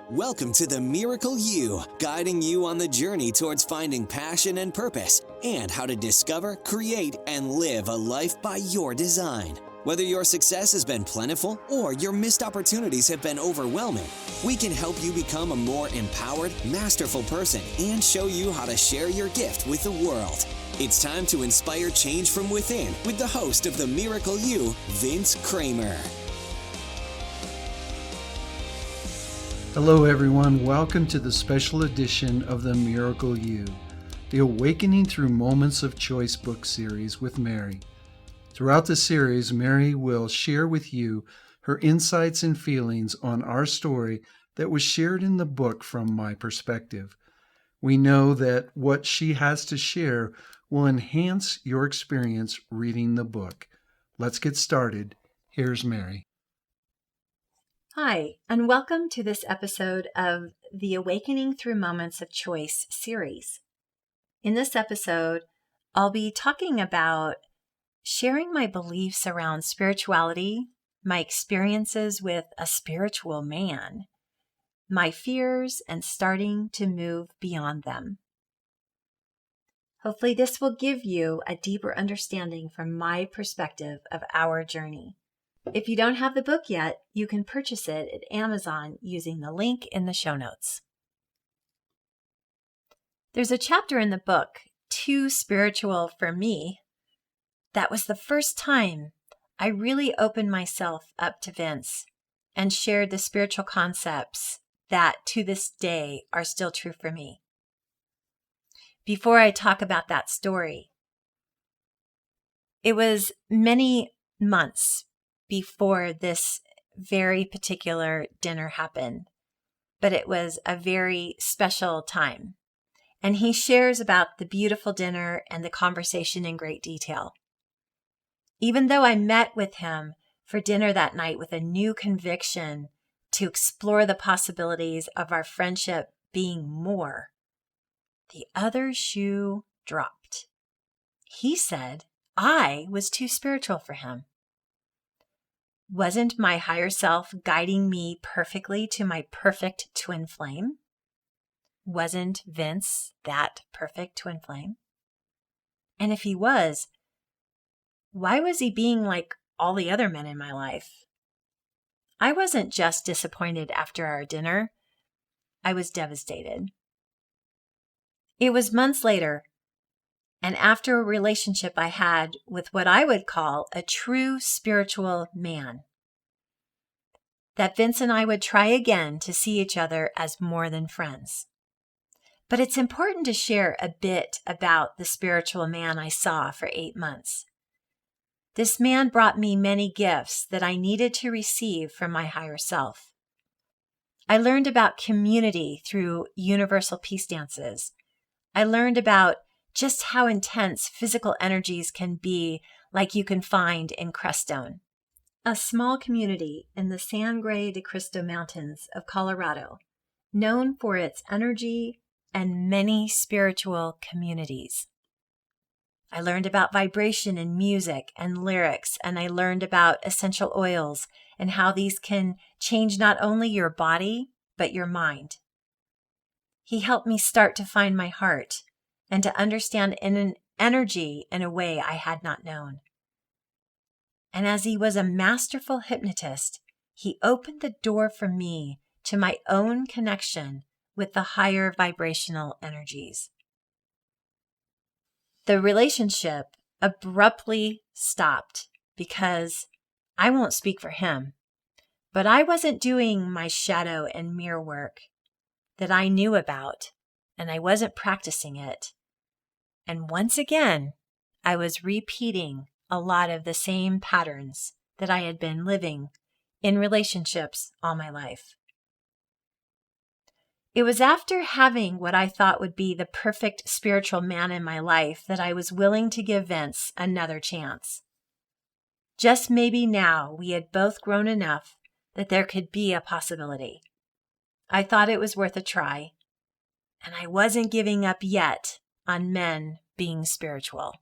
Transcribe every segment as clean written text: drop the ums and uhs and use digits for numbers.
Welcome to the Miracle You, guiding you on the journey towards finding passion and purpose and how to discover, create, and live a life by your design. Whether your success has been plentiful or your missed opportunities have been overwhelming, we can help you become a more empowered, masterful person and show you how to share your gift with the world. It's time to inspire change from within with the host of the Miracle You, Vince Kramer. Hello everyone, welcome to the special edition of the Miracle You, the Awakening Through Moments of Choice book series with Mary. Throughout the series, Mary will share with you her insights and feelings on our story that was shared in the book from my perspective. We know that what she has to share will enhance your experience reading the book. Let's get started. Here's Mary. Hi, and welcome to this episode of the Awakening Through Moments of Choice series. In this episode, I'll be talking about sharing my beliefs around spirituality, my experiences with a spiritual man, my fears, and starting to move beyond them. Hopefully, this will give you a deeper understanding from my perspective of our journey. If you don't have the book yet, you can purchase it at Amazon using the link in the show notes. There's a chapter in the book, Too Spiritual for Me, that was the first time I really opened myself up to Vince and shared the spiritual concepts that to this day are still true for me. Before I talk about that story, it was many months before this very particular dinner happened, but it was a very special time. And he shares about the beautiful dinner and the conversation in great detail. Even though I met with him for dinner that night with a new conviction to explore the possibilities of our friendship being more, the other shoe dropped. He said I was too spiritual for him. Wasn't my higher self guiding me perfectly to my perfect twin flame? Wasn't Vince that perfect twin flame? And if he was, why was he being like all the other men in my life? I wasn't just disappointed after our dinner. I was devastated. It was months later, and after a relationship I had with what I would call a true spiritual man, that Vince and I would try again to see each other as more than friends. But it's important to share a bit about the spiritual man I saw for 8 months. This man brought me many gifts that I needed to receive from my higher self. I learned about community through universal peace dances. I learned about just how intense physical energies can be, like you can find in Crestone, a small community in the Sangre de Cristo Mountains of Colorado, known for its energy and many spiritual communities. I learned about vibration in music and lyrics, and I learned about essential oils and how these can change not only your body, but your mind. He helped me start to find my heart and to understand an energy in a way I had not known. And as he was a masterful hypnotist, he opened the door for me to my own connection with the higher vibrational energies. The relationship abruptly stopped because I won't speak for him, but I wasn't doing my shadow and mirror work that I knew about, and I wasn't practicing it. And once again, I was repeating a lot of the same patterns that I had been living in relationships all my life. It was after having what I thought would be the perfect spiritual man in my life that I was willing to give Vince another chance. Just maybe now we had both grown enough that there could be a possibility. I thought it was worth a try, and I wasn't giving up yet on men being spiritual.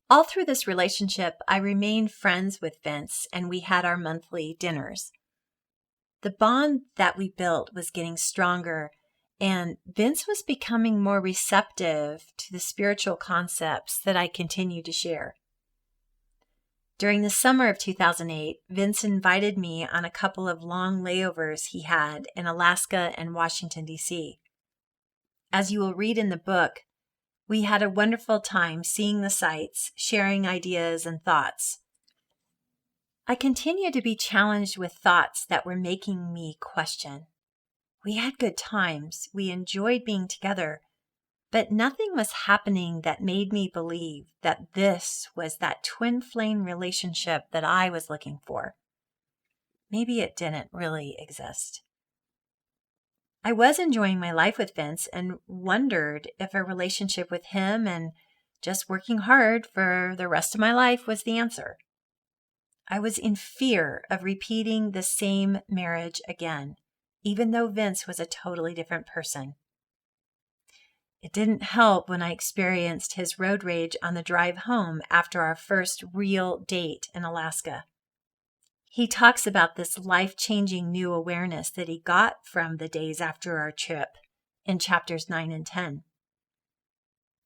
All through this relationship, I remained friends with Vince, and we had our monthly dinners. The bond that we built was getting stronger, and Vince was becoming more receptive to the spiritual concepts that I continued to share. During the summer of 2008, Vince invited me on a couple of long layovers he had in Alaska and Washington, D.C. As you will read in the book, we had a wonderful time seeing the sights, sharing ideas and thoughts. I continued to be challenged with thoughts that were making me question. We had good times, we enjoyed being together, but nothing was happening that made me believe that this was that twin flame relationship that I was looking for. Maybe it didn't really exist. I was enjoying my life with Vince and wondered if a relationship with him and just working hard for the rest of my life was the answer. I was in fear of repeating the same marriage again, even though Vince was a totally different person. It didn't help when I experienced his road rage on the drive home after our first real date in Alaska. He talks about this life-changing new awareness that he got from the days after our trip in chapters 9 and 10.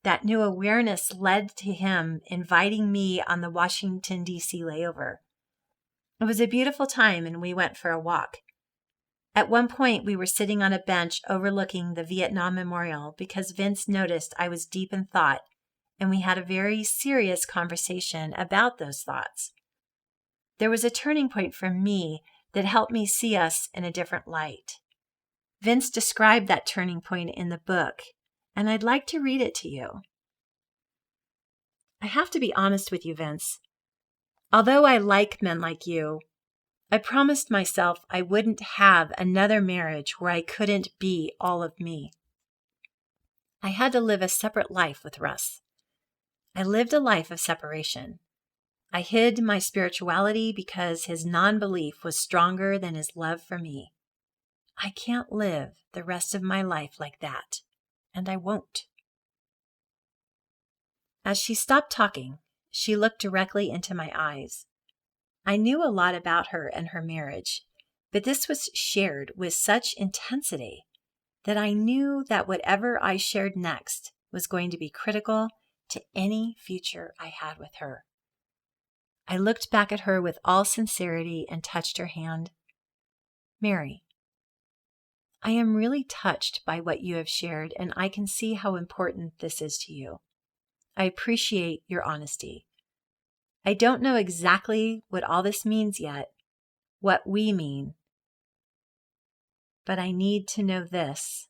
That new awareness led to him inviting me on the Washington, D.C. layover. It was a beautiful time and we went for a walk. At one point, we were sitting on a bench overlooking the Vietnam Memorial because Vince noticed I was deep in thought, and we had a very serious conversation about those thoughts. There was a turning point for me that helped me see us in a different light. Vince described that turning point in the book, and I'd like to read it to you. I have to be honest with you, Vince. Although I like men like you, I promised myself I wouldn't have another marriage where I couldn't be all of me. I had to live a separate life with Russ. I lived a life of separation. I hid my spirituality because his non-belief was stronger than his love for me. I can't live the rest of my life like that, and I won't. As she stopped talking, she looked directly into my eyes. I knew a lot about her and her marriage, but this was shared with such intensity that I knew that whatever I shared next was going to be critical to any future I had with her. I looked back at her with all sincerity and touched her hand. Mary, I am really touched by what you have shared, and I can see how important this is to you. I appreciate your honesty. I don't know exactly what all this means yet, what we mean, but I need to know this.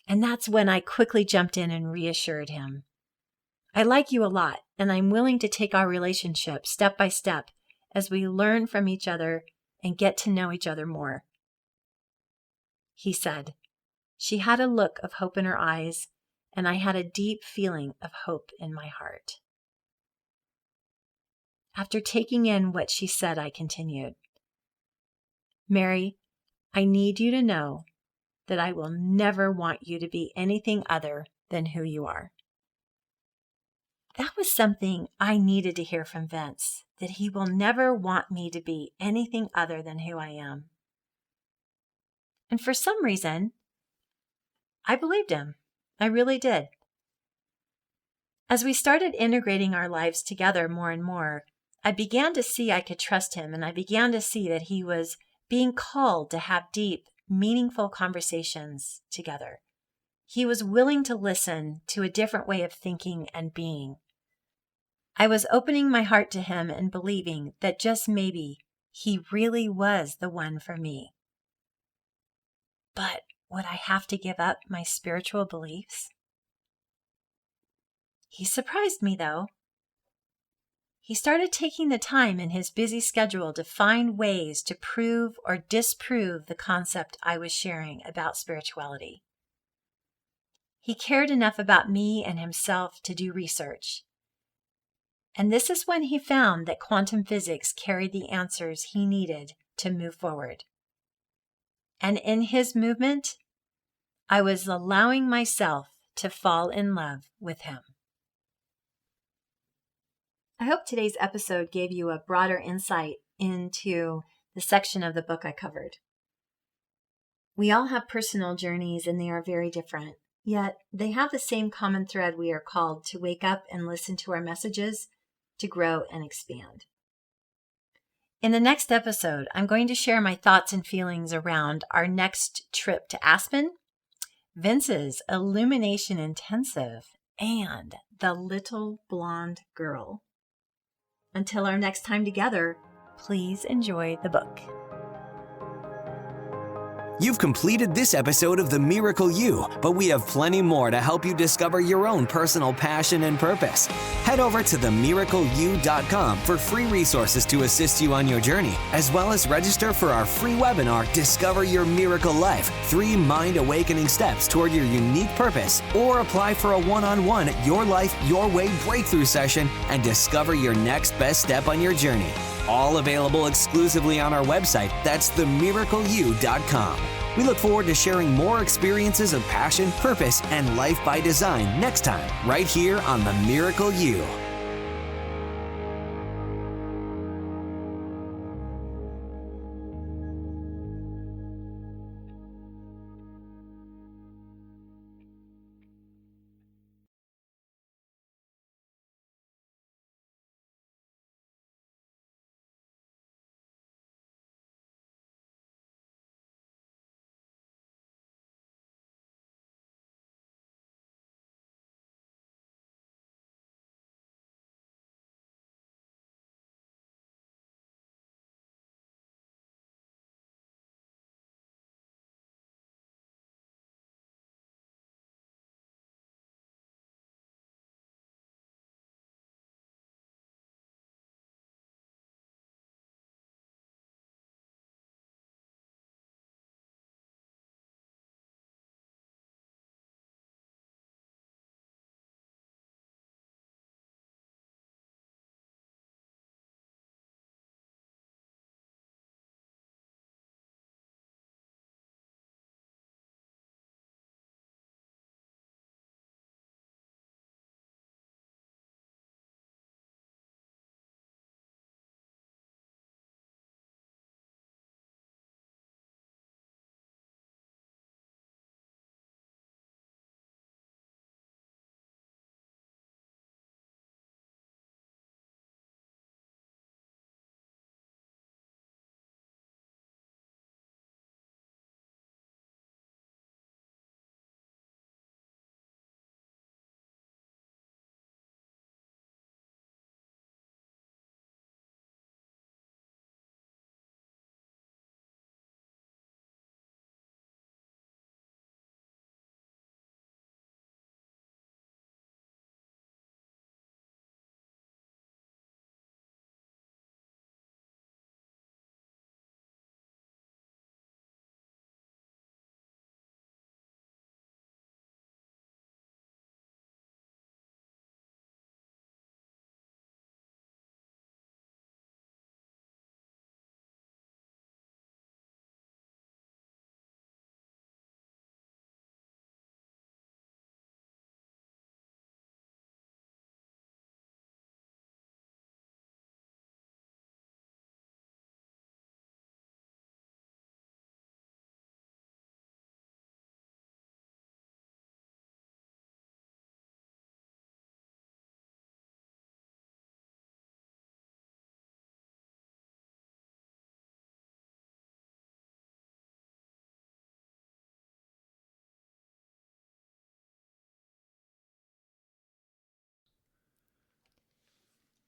And that's when I quickly jumped in and reassured him. I like you a lot, and I'm willing to take our relationship step by step as we learn from each other and get to know each other more. He said. She had a look of hope in her eyes, and I had a deep feeling of hope in my heart. After taking in what she said, I continued. Mary, I need you to know that I will never want you to be anything other than who you are. That was something I needed to hear from Vince, that he will never want me to be anything other than who I am. And for some reason, I believed him. I really did. As we started integrating our lives together more and more, I began to see I could trust him, and I began to see that he was being called to have deep, meaningful conversations together. He was willing to listen to a different way of thinking and being. I was opening my heart to him and believing that just maybe he really was the one for me. But would I have to give up my spiritual beliefs? He surprised me, though. He started taking the time in his busy schedule to find ways to prove or disprove the concept I was sharing about spirituality. He cared enough about me and himself to do research. And this is when he found that quantum physics carried the answers he needed to move forward. And in his movement, I was allowing myself to fall in love with him. I hope today's episode gave you a broader insight into the section of the book I covered. We all have personal journeys and they are very different, yet they have the same common thread. We are called to wake up and listen to our messages, to grow and expand. In the next episode, I'm going to share my thoughts and feelings around our next trip to Aspen, Vince's Illumination Intensive, and the little blonde girl. Until our next time together, please enjoy the book. You've completed this episode of The Miracle You, but we have plenty more to help you discover your own personal passion and purpose. Head over to themiracleyou.com for free resources to assist you on your journey, as well as register for our free webinar, Discover Your Miracle Life, 3 Mind Awakening Steps Toward Your Unique Purpose, or apply for a one-on-one Your Life, Your Way breakthrough session and discover your next best step on your journey. All available exclusively on our website. That's themiracleyou.com. We look forward to sharing more experiences of passion, purpose, and life by design next time, right here on The Miracle You.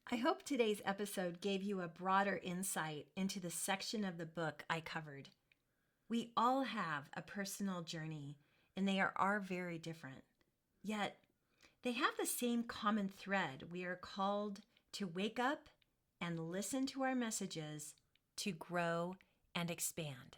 I hope today's episode gave you a broader insight into the section of the book I covered. We all have a personal journey, and they are very different. Yet, they have the same common thread. We are called to wake up and listen to our messages, to grow and expand.